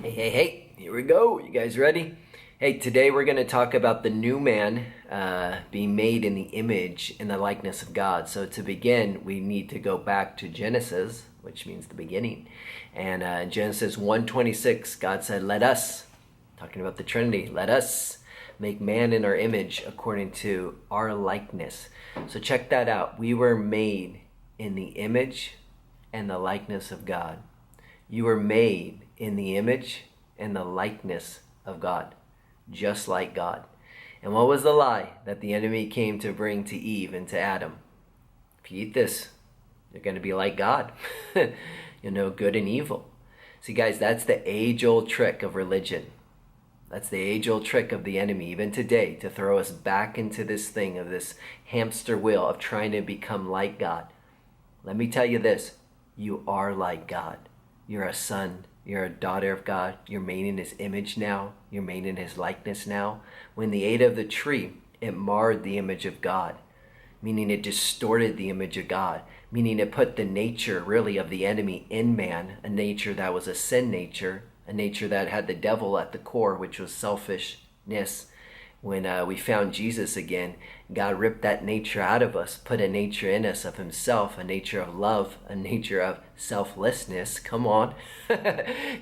Hey, here we go. You guys ready? Hey, today we're going to talk about the new man being made in the image and the likeness of God. So to begin, we need to go back to Genesis, which means the beginning. And in Genesis 1:26, God said, let us, talking about the Trinity, let us make man in our image according to our likeness. So check that out. We were made in the image and the likeness of God. You were made in the image and the likeness of God, just like God. And what was the lie that the enemy came to bring to Eve and to Adam? If you eat this, you're going to be like God. You'll know good and evil. See, guys, that's the age-old trick of religion. That's the age-old trick of the enemy, even today, to throw us back into this thing of this hamster wheel of trying to become like God. Let me tell you this. You are like God. You're a son. You're a daughter of God. You're made in his image now. You're made in his likeness now. When they ate of the tree, it marred the image of God, meaning it distorted the image of God, meaning it put the nature really of the enemy in man, a nature that was a sin nature, a nature that had the devil at the core, which was selfishness. When we found Jesus again, God ripped that nature out of us, put a nature in us of himself, a nature of love, a nature of selflessness. Come on.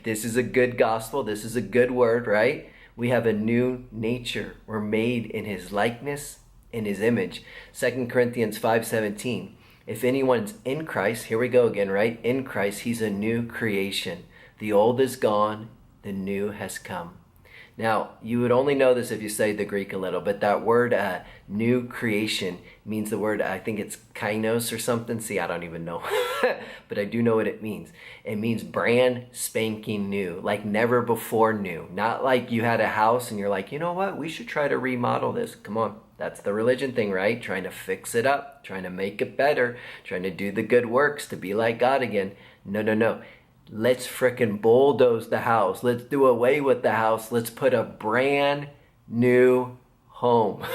This is a good gospel. This is a good word, right? We have a new nature. We're made in his likeness, in his image. 2 Corinthians 5:17. If anyone's in Christ, here we go again, right? In Christ, he's a new creation. The old is gone, the new has come. Now, you would only know this if you studied the Greek a little, but that word new creation means the word, I think it's kainos or something. See, I don't even know, but I do know what it means. It means brand spanking new, like never before new. Not like you had a house and you're like, you know what, we should try to remodel this. Come on, that's the religion thing, right? Trying to fix it up, trying to make it better, trying to do the good works to be like God again. No. Let's frickin' bulldoze the house. Let's do away with the house. Let's put a brand new home.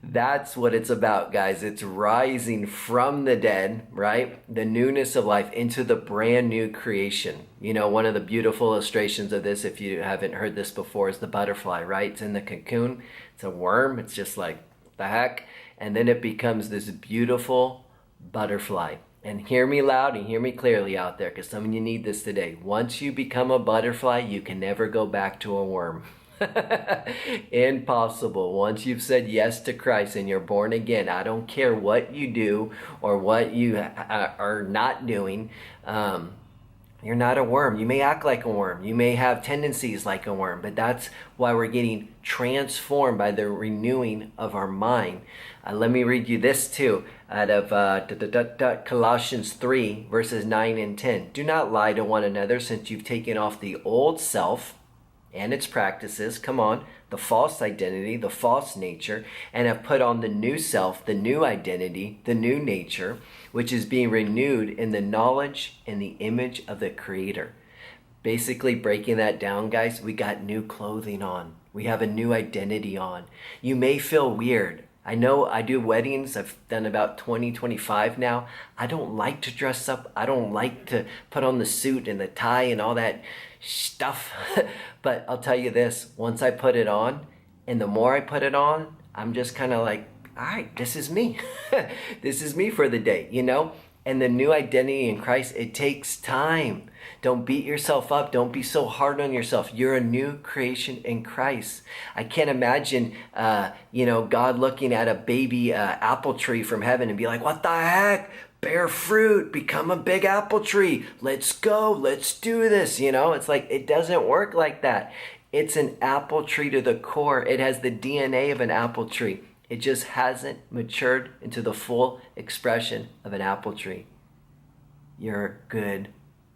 That's what it's about, guys. It's rising from the dead, right? The newness of life into the brand new creation. You know, one of the beautiful illustrations of this, if you haven't heard this before, is the butterfly, right? It's in the cocoon. It's a worm. It's just like, what the heck? And then it becomes this beautiful butterfly. And hear me loud and hear me clearly out there, because some of you need this today. Once you become a butterfly, you can never go back to a worm. Impossible. Once you've said yes to Christ and you're born again, I don't care what you do or what you are not doing, you're not a worm. You may act like a worm. You may have tendencies like a worm, but that's why we're getting transformed by the renewing of our mind. Let me read you this too, out of Colossians 3, verses 9 and 10. Do not lie to one another, since you've taken off the old self and its practices, come on, the false identity, the false nature, and have put on the new self, the new identity, the new nature, which is being renewed in the knowledge and the image of the Creator. Basically, breaking that down, guys, we got new clothing on. We have a new identity on. You may feel weird. I know I do weddings. I've done about 25 now. I don't like to dress up. I don't like to put on the suit and the tie and all that stuff. But I'll tell you this, once I put it on, and the more I put it on, I'm just kind of like, all right, this is me. This is me for the day, you know? And the new identity in Christ, it takes time. Don't beat yourself up. Don't be so hard on yourself. You're a new creation in Christ. I can't imagine, God looking at a baby apple tree from heaven and be like, what the heck? Bear fruit, become a big apple tree. Let's go. Let's do this. You know, it's like, it doesn't work like that. It's an apple tree to the core. It has the DNA of an apple tree. It just hasn't matured into the full expression of an apple tree. You're a good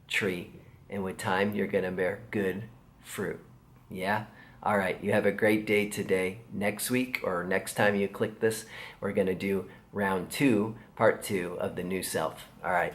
tree. And with time, you're going to bear good fruit. Yeah? All right. You have a great day today. Next week or next time you click this, we're going to do round 2, part 2 of the new self. All right.